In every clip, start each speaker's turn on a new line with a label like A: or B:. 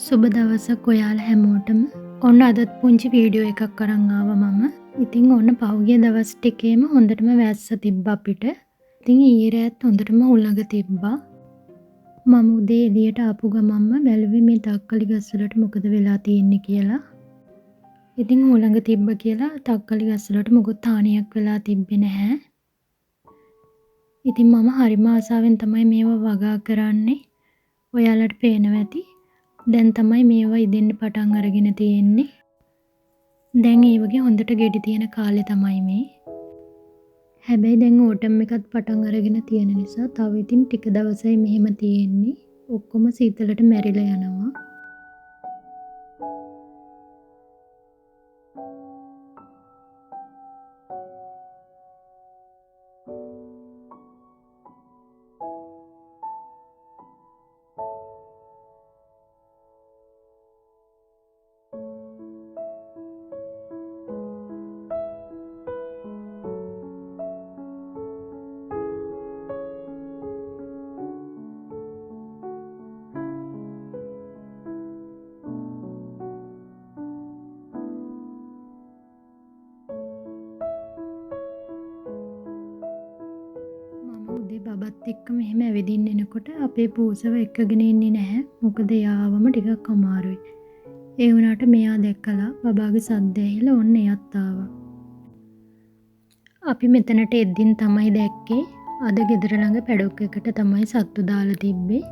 A: සුබ දවසක් ඔයාලා හැමෝටම. ඔන්න අදත් පුංචි වීඩියෝ එකක් අරන් ආවා මම. ඉතින් ඔන්න පහුගිය දවස් ටිකේම හොඳටම වැස්ස තිබ්බා අපිට. ඉතින් ඊයේ රෑත් හොඳටම උලඟ තිබ්බා. මම උදේ එළියට ආපු ගමන්ම බැලුවේ මේ තක්කලි ගස් වලට මොකද වෙලා තියෙන්නේ කියලා. ඉතින් උලඟ තිබ්බ කියලා තක්කලි ගස් වලට මොකුත් හානියක් වෙලා තිබ්බේ නැහැ. ඉතින් මම හරිම ආසාවෙන් තමයි මේවා වගා කරන්නේ. ඔයාලට පේනවා ඇති. දැන් තමයි මේවා ඉදෙන්න පටන් අරගෙන තියෙන්නේ. දැන් ඒ වගේ හොඳට ගෙඩි තියෙන කාලේ තමයි මේ. හැබැයි දැන් ඕටම් එකත් පටන් අරගෙන තියෙන නිසා තව ඉතින් ටික දවසයි මෙහෙම තියෙන්නේ. ඔක්කොම සීතලට මැරිලා යනවා. මම උදේ බබත් එක්ක මෙහෙම ඇවිදින්න එනකොට අපේ පූසව එක්කගෙන ඉන්නේ නැහැ. මොකද එයාවම ටිකක් අමාරුයි. ඒ වුණාට මෙයා දැක්කලා බබාගේ සද්ද ඇහිලා ඔන්න එයත් ආවා. අපි මෙතනට එද්දින් තමයි දැක්කේ. අද ගෙදර ළඟ පැඩොක් එකට තමයි සත්තු දාලා තිබ්බේ.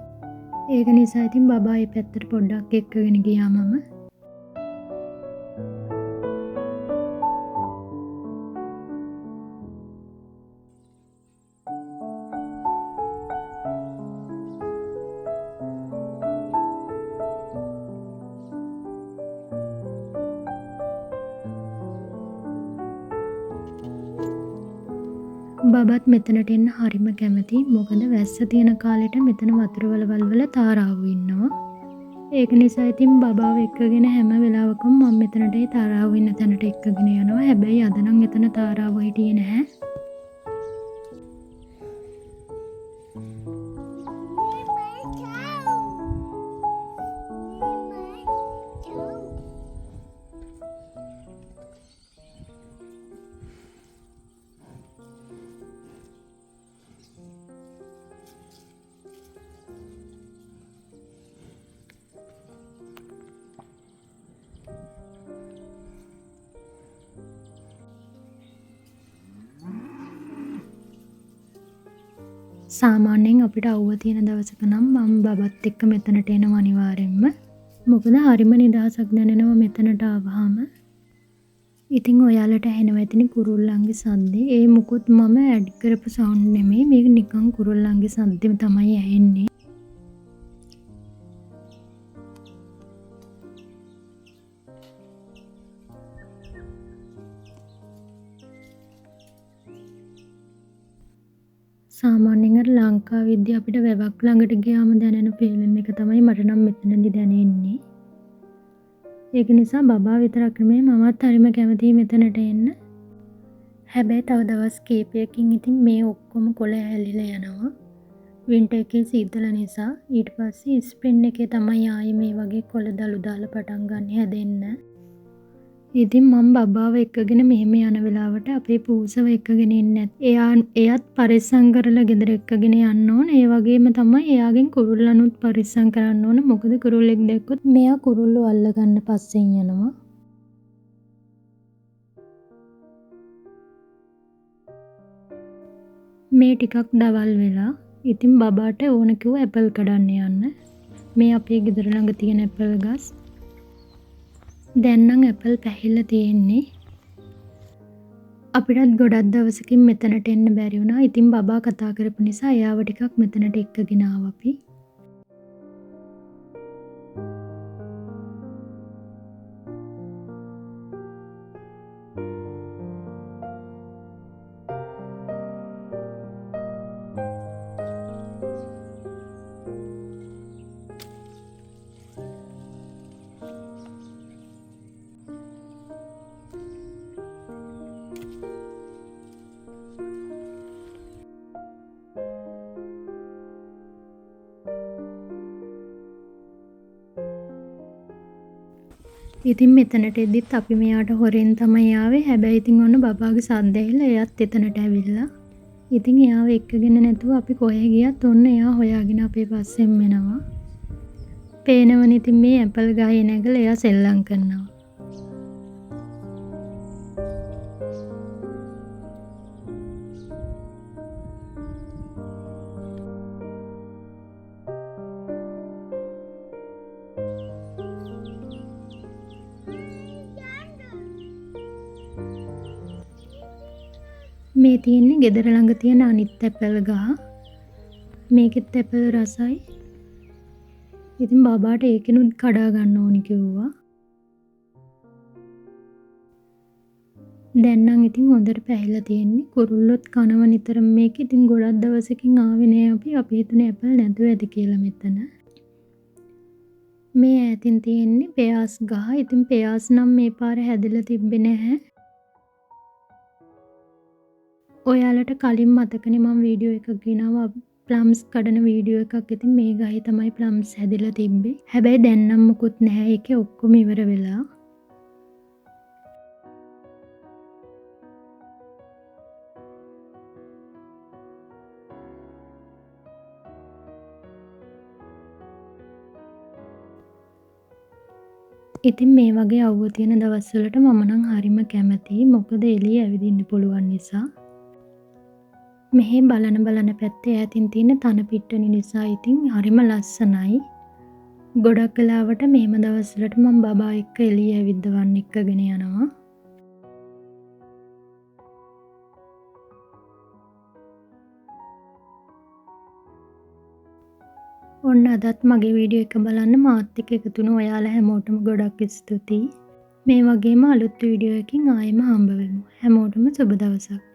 A: ඒක නිසා ඉතින් බබා ඒ පැත්තට පොඩ්ඩක් එක්කගෙන ගියා මම. බබත් මෙතනට එන්න හරිම කැමතියි. මොකද වැස්ස තියෙන කාලෙට මෙතන වතුර වලවල් වල තාරාවෝ ඉන්නවා. ඒක නිසා ඉතින් බබාව එක්කගෙන හැම වෙලාවකම මම මෙතනට ඒ තාරාවෝ ඉන්න තැනට එක්කගෙන යනවා. හැබැයි අද නම් එතන තාරාවෝ හිටියේ නැහැ. සාමාන්‍යයෙන් අපිට අවුව තියෙන දවසක නම් මම බබත් එක්ක මෙතනට එනවා අනිවාර්යෙන්ම. මොකද හරිම නිදහසක් දැනෙනවා මෙතනට ආවහම. ඉතින් ඔයාලට ඇහෙනවා ඇතිනේ කුරුල්ලන්ගේ සද්දේ. ඒ මුකුත් මම ඇඩ් කරපු සවුන්ඩ් නෙමෙයි. මේක නිකන් කුරුල්ලන්ගේ සද්දෙම තමයි ඇහෙන්නේ. සාමාන්‍යයෙන් අර ලංකාවේදී අපිට වැවක් ළඟට ගියාම දැනෙන ෆීලින් එක තමයි මට නම් මෙතනදී දැනෙන්නේ. ඒක නිසා බබා විතරක් නෙමෙයි මමත් හරිම කැමතියි මෙතනට එන්න. හැබැයි තව දවස් කීපයකින් ඉතින් මේ ඔක්කොම කොළ හැලිලා යනවා. වින්ටර් එකේ සීතල නිසා. ඊට පස්සේ ස්ප්‍රින් එකේ තමයි ආයේ මේ වගේ කොළ දළු දාලා පටන් ගන්න හැදෙන්න. ඉතින් මම බබාව එක්කගෙන මෙහෙම යන වෙලාවට අපේ පූසව එක්කගෙන ඉන්නේ එයත් පරිස්සම් කරලා ගෙදර එක්කගෙන යන්න ඕන. ඒ වගේම තමයි එයාගෙන් කුරුල්ලනුත් පරිස්සම් කරන්න ඕන. මොකද කුරුල්ලෙක් දැක්කොත් මෙයා කුරුල්ලෝ අල්ලගන්න පස්සෙන් යනවා. මේ ටිකක් දවල් වෙලා ඉතින් බබාට ඕන කිව්වා ඇපල් කඩන්න යන්න. මේ අපේ ගෙදර ළඟ තියෙන ඇපල් ගස්. දැන් නම් ඇපල් පැහිලා තියෙන්නේ. අපිටත් ගොඩක් දවසකින් මෙතනට එන්න බැරි වුණා. ඉතින් බබා කතා කරපු නිසා එයාව ටිකක් මෙතනට එක්කගෙන ආවා අපි. ඉතින් මෙතනට එද්දිත් අපි මෙයාට හොරෙන් තමයි ආවේ. හැබැයි ඉතින් ඔන්න බබාගේ සද්ද ඇහිලා එයාත් එතනට ඇවිල්ලා. ඉතින් එයාව එක්කගෙන නැතුව අපි කොහේ ගියත් ඔන්න එයා හොයාගෙන අපේ පස්සෙන් එනවා. පේනවනේ ඉතින් මේ ඇපල් ගහේ නැගලා එයා සෙල්ලම් කරනවා. මේ තියෙන්නේ ගෙදර ළඟ තියෙන අනිත් ඇපල් ගහ. මේකෙත් ඇපල් රසයි. ඉතින් බබාට ඒකෙනුත් කඩා ගන්න ඕනි කිව්වා. දැන් නම් ඉතින් හොඳට පැහිලා තියෙන්නේ. කුරුල්ලොත් කනව නිතරම මේක. ඉතින් ගොඩක් දවසකින් ආවේ නෑ අපි. අපි හිතුනේ ඇපල් නැතුව ඇති කියලා මෙතන. මේ ඈතින් තියෙන්නේ පෙයාස් ගහ. ඉතින් පෙයාස් නම් මේ පාර හැදිලා තිබ්බේ නැහැ. ඔයාලට කලින් මතකනේ මම වීඩියෝ එකක් ගෙනාවා ප්ලම්ස් කඩන වීඩියෝ එකක්. ඉතින් මේ ගහේ තමයි ප්ලම්ස් හැදිලා තිබ්බේ. හැබැයි දැන් නම් මුකුත් නැහැ. ඒකේ ඔක්කොම ඉවර වෙලා. ඉතින් මේ වගේ අවුව තියෙන දවස්වලට මම නම් හරිම කැමතියි. මොකද එළිය ඇවිදින්න පුළුවන් නිසා. මෙහි බලන පැත්තේ ඈතින් තියෙන තන පිට්ටනි නිසා ඉතින් හරිම ලස්සනයි. ගොඩක් වෙලාවට මේම දවස්වලට මම බබා එක්ක එළිය ඇවිද්දවන්න එක්කගෙන යනවා. ඔන්න අදත් මගේ වීඩියෝ එක බලන්න මාත් එක්ක එකතු වුණ ඔයාලා හැමෝටම ගොඩක් ස්තුතියි. මේ වගේම අලුත් වීඩියෝ එකකින් ආයෙම හම්බ වෙමු. හැමෝටම සුබ දවසක්.